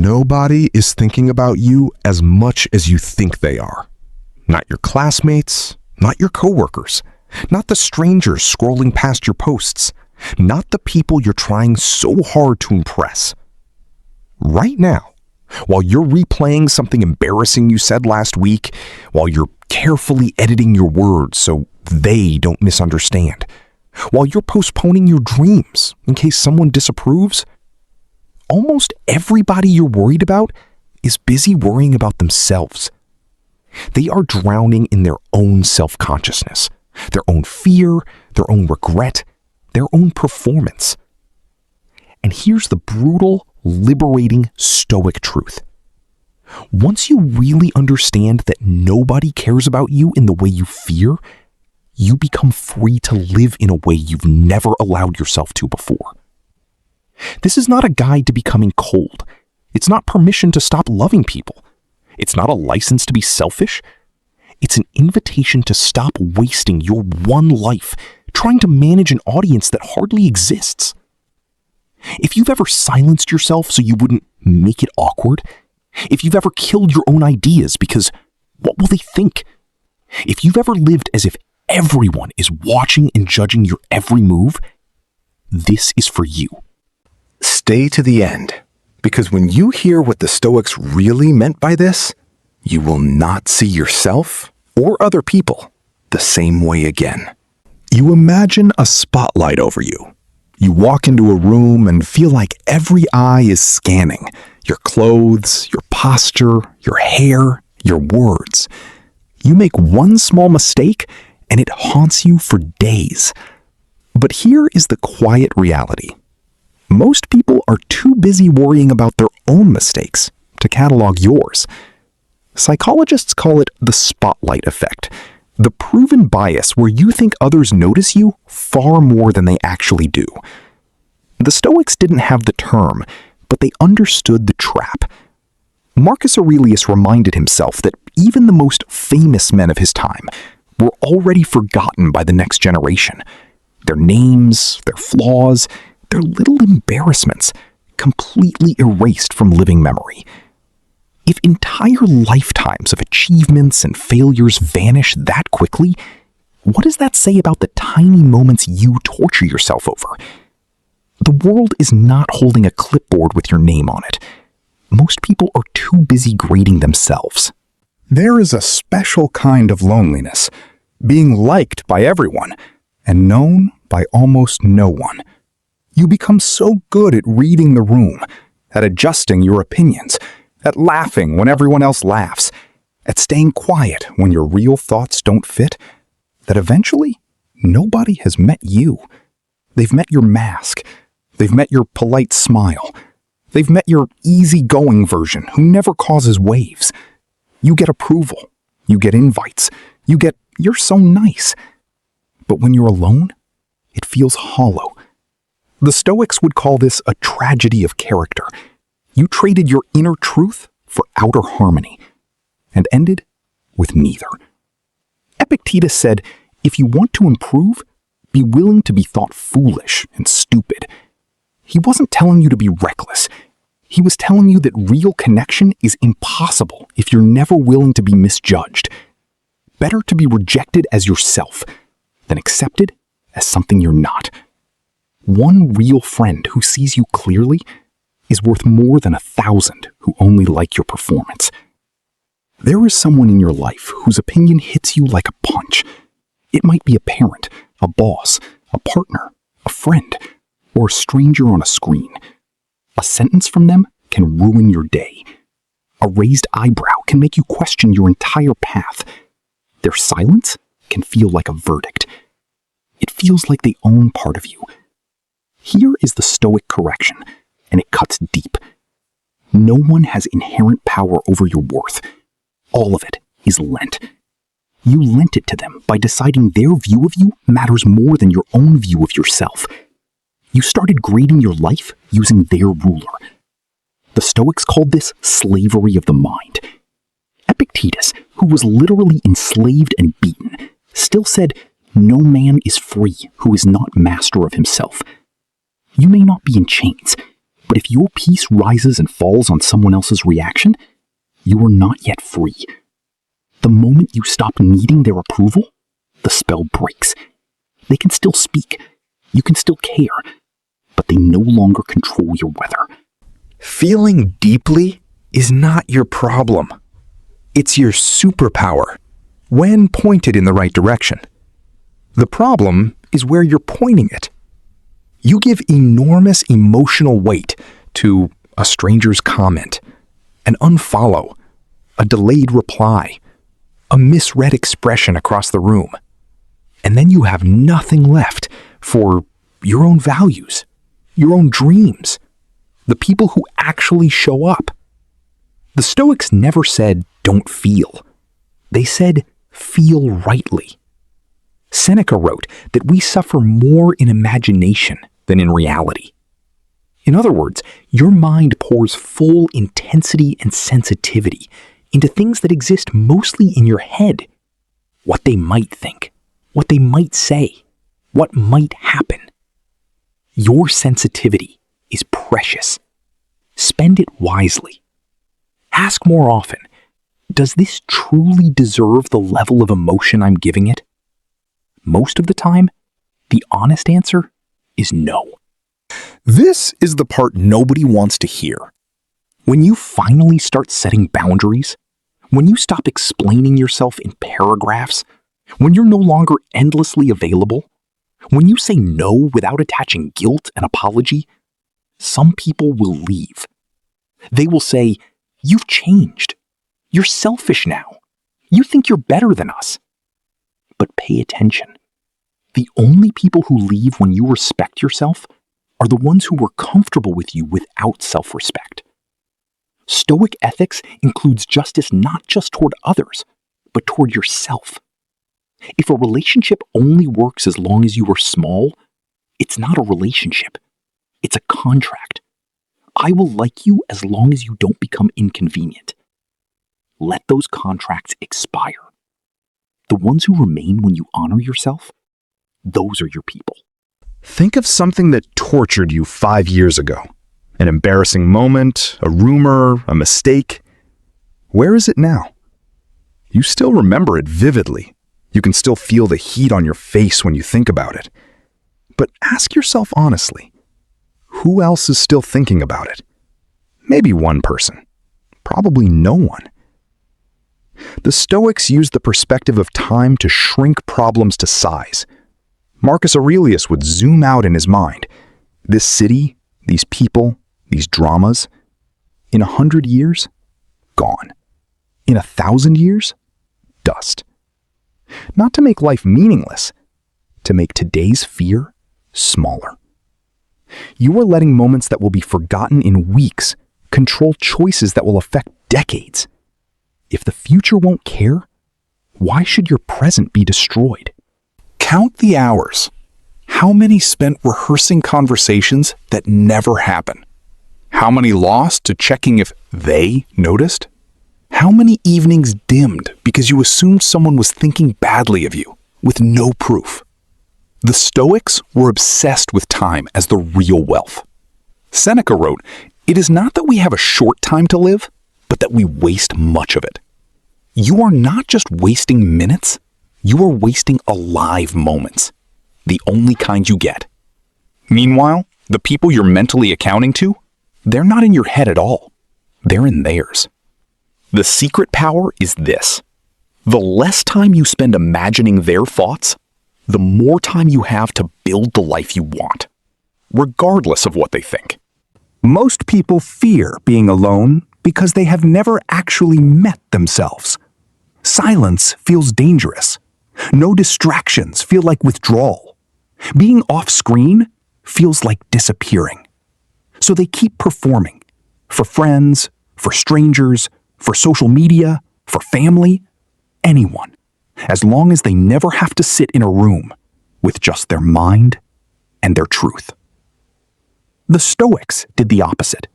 Nobody is thinking about you as much as you think they are. Not your classmates, not your coworkers, not the strangers scrolling past your posts, not the people you're trying so hard to impress. Right now, while you're replaying something embarrassing you said last week, while you're carefully editing your words so they don't misunderstand, while you're postponing your dreams in case someone disapproves, almost everybody you're worried about is busy worrying about themselves. They are drowning in their own self-consciousness, their own fear, their own regret, their own performance. And here's the brutal, liberating Stoic truth. Once you really understand that nobody cares about you in the way you fear, you become free to live in a way you've never allowed yourself to before. This is not a guide to becoming cold. It's not permission to stop loving people. It's not a license to be selfish. It's an invitation to stop wasting your one life trying to manage an audience that hardly exists. If you've ever silenced yourself so you wouldn't make it awkward, if you've ever killed your own ideas because what will they think? If you've ever lived as if everyone is watching and judging your every move, this is for you. Stay to the end, because when you hear what the Stoics really meant by this, you will not see yourself or other people the same way again. You imagine a spotlight over you. You walk into a room and feel like every eye is scanning your clothes, your posture, your hair, your words. You make one small mistake and it haunts you for days. But here is the quiet reality. Most people are too busy worrying about their own mistakes to catalog yours. Psychologists call it the spotlight effect, the proven bias where you think others notice you far more than they actually do. The Stoics didn't have the term, but they understood the trap. Marcus Aurelius reminded himself that even the most famous men of his time were already forgotten by the next generation. Their names, their flaws, their little embarrassments completely erased from living memory. If entire lifetimes of achievements and failures vanish that quickly, what does that say about the tiny moments you torture yourself over? The world is not holding a clipboard with your name on it. Most people are too busy grading themselves. There is a special kind of loneliness, being liked by everyone and known by almost no one. You become so good at reading the room, at adjusting your opinions, at laughing when everyone else laughs, at staying quiet when your real thoughts don't fit, that eventually nobody has met you. They've met your mask. They've met your polite smile. They've met your easygoing version who never causes waves. You get approval. You get invites. You get, "You're so nice." But when you're alone, it feels hollow. The Stoics would call this a tragedy of character. You traded your inner truth for outer harmony, and ended with neither. Epictetus said, if you want to improve, be willing to be thought foolish and stupid. He wasn't telling you to be reckless. He was telling you that real connection is impossible if you're never willing to be misjudged. Better to be rejected as yourself than accepted as something you're not. One real friend who sees you clearly is worth more than 1,000 who only like your performance. There is someone in your life whose opinion hits you like a punch. It might be a parent, a boss, a partner, a friend, or a stranger on a screen. A sentence from them can ruin your day. A raised eyebrow can make you question your entire path. Their silence can feel like a verdict. It feels like they own part of you. Here is the Stoic correction, and it cuts deep. No one has inherent power over your worth. All of it is lent. You lent it to them by deciding their view of you matters more than your own view of yourself. You started grading your life using their ruler. The Stoics called this slavery of the mind. Epictetus, who was literally enslaved and beaten, still said, "No man is free who is not master of himself." You may not be in chains, But if your peace rises and falls on someone else's reaction, you are not yet free. The moment you stop needing their approval, the spell breaks. They can still speak. You can still care. But they no longer control your weather. Feeling deeply is not your problem. It's your superpower, when pointed in the right direction. The problem is where you're pointing it. You give enormous emotional weight to a stranger's comment, an unfollow, a delayed reply, a misread expression across the room. And then you have nothing left for your own values, your own dreams, the people who actually show up. The Stoics never said, don't feel. They said, feel rightly. Seneca wrote that we suffer more in imagination than in reality. In other words, your mind pours full intensity and sensitivity into things that exist mostly in your head. What they might think, what they might say, what might happen. Your sensitivity is precious. Spend it wisely. Ask more often, does this truly deserve the level of emotion I'm giving it? Most of the time, the honest answer is no. This is the part nobody wants to hear. When you finally start setting boundaries, when you stop explaining yourself in paragraphs, when you're no longer endlessly available, when you say no without attaching guilt and apology, some people will leave. They will say, you've changed. You're selfish now. You think you're better than us. But pay attention. The only people who leave when you respect yourself are the ones who were comfortable with you without self-respect. Stoic ethics includes justice not just toward others, but toward yourself. If a relationship only works as long as you are small, it's not a relationship. It's a contract. I will like you as long as you don't become inconvenient. Let those contracts expire. The ones who remain when you honor yourself, those are your people. Think of something that tortured you 5 years ago. An embarrassing moment, a rumor, a mistake. Where is it now? You still remember it vividly. You can still feel the heat on your face when you think about it. But ask yourself honestly, who else is still thinking about it? Maybe one person. Probably no one. The Stoics used the perspective of time to shrink problems to size. Marcus Aurelius would zoom out in his mind. This city, these people, these dramas, in 100 years, gone. In 1,000 years, dust. Not to make life meaningless, to make today's fear smaller. You are letting moments that will be forgotten in weeks control choices that will affect decades. If the future won't care, why should your present be destroyed? Count the hours. How many spent rehearsing conversations that never happen? How many lost to checking if they noticed? How many evenings dimmed because you assumed someone was thinking badly of you with no proof? The Stoics were obsessed with time as the real wealth. Seneca wrote, "It is not that we have a short time to live, but that we waste much of it." You are not just wasting minutes, you are wasting alive moments, the only kind you get. Meanwhile, the people you're mentally accounting to, they're not in your head at all. They're in theirs. The secret power is this. The less time you spend imagining their thoughts, the more time you have to build the life you want, regardless of what they think. Most people fear being alone because they have never actually met themselves. Silence feels dangerous. No distractions feel like withdrawal. Being off-screen feels like disappearing. So they keep performing. For friends, for strangers, for social media, for family, anyone. As long as they never have to sit in a room with just their mind and their truth. The Stoics did the opposite.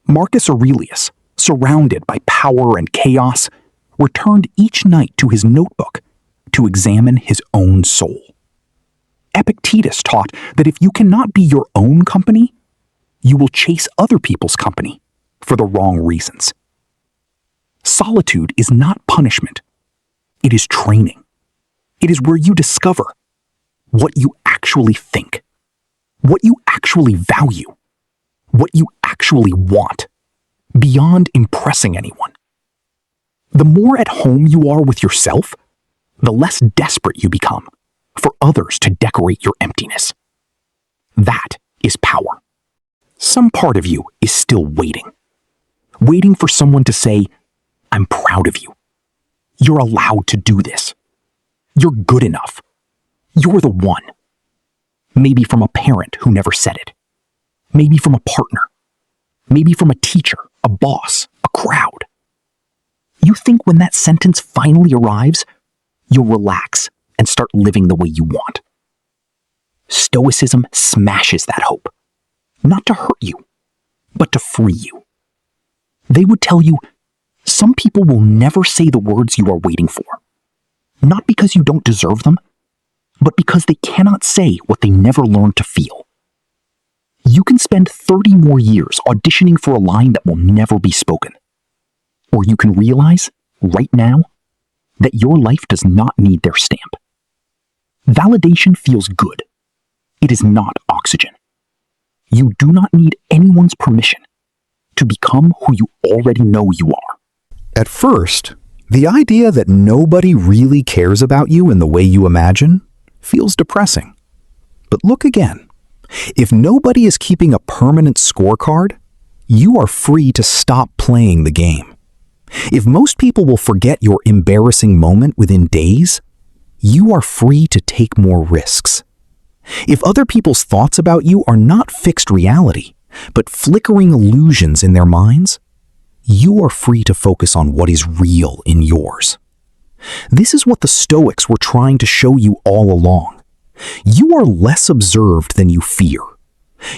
Marcus Aurelius, surrounded by power and chaos, returned each night to his notebook to examine his own soul. Epictetus taught that if you cannot be your own company, You will chase other people's company for the wrong reasons. Solitude is not punishment. It is training. It is where you discover what you actually think, what you actually value, what you actually want, beyond impressing anyone. The more at home you are with yourself, the less desperate you become for others to decorate your emptiness. That is power. Some part of you is still waiting for someone to say, "I'm proud of you. You're allowed to do this. You're good enough. You're the one." Maybe from a parent who never said it. Maybe from a partner. Maybe from a teacher, a boss, a crowd. You think when that sentence finally arrives, you'll relax and start living the way you want. Stoicism smashes that hope, not to hurt you, but to free you. They would tell you, some people will never say the words you are waiting for, not because you don't deserve them, but because they cannot say what they never learned to feel. You can spend 30 more years auditioning for a line that will never be spoken. Or you can realize, right now, that your life does not need their stamp. Validation feels good. It is not oxygen. You do not need anyone's permission to become who you already know you are. At first, the idea that nobody really cares about you in the way you imagine feels depressing. But look again. If nobody is keeping a permanent scorecard, you are free to stop playing the game. If most people will forget your embarrassing moment within days, you are free to take more risks. If other people's thoughts about you are not fixed reality, but flickering illusions in their minds, you are free to focus on what is real in yours. This is what the Stoics were trying to show you all along. You are less observed than you fear.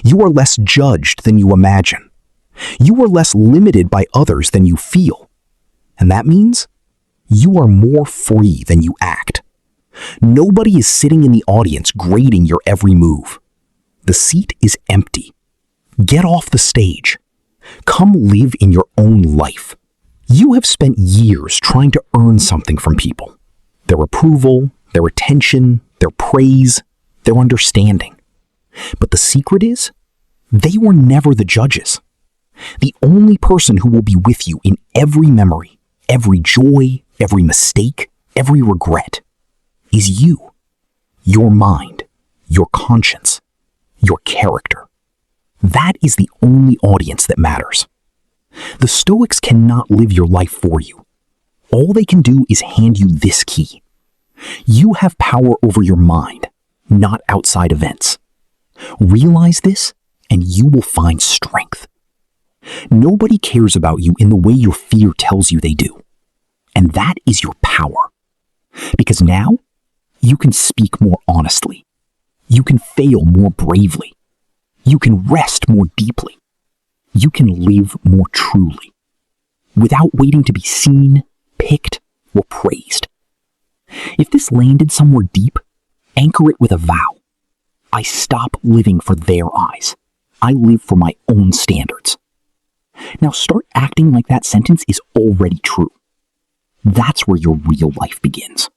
You are less judged than you imagine. You are less limited by others than you feel. And that means you are more free than you act. Nobody is sitting in the audience grading your every move. The seat is empty. Get off the stage. Come live in your own life. You have spent years trying to earn something from people. Their approval, their attention, their praise, their understanding. But the secret is, they were never the judges. The only person who will be with you in every memory, every joy, every mistake, every regret, is you. Your mind, your conscience, your character. That is the only audience that matters. The Stoics cannot live your life for you. All they can do is hand you this key. You have power over your mind, not outside events. Realize this, and you will find strength. Nobody cares about you in the way your fear tells you they do. And that is your power. Because now, you can speak more honestly. You can fail more bravely. You can rest more deeply. You can live more truly, without waiting to be seen, picked, or praised. If this landed somewhere deep, anchor it with a vow. I stop living for their eyes. I live for my own standards. Now start acting like that sentence is already true. That's where your real life begins.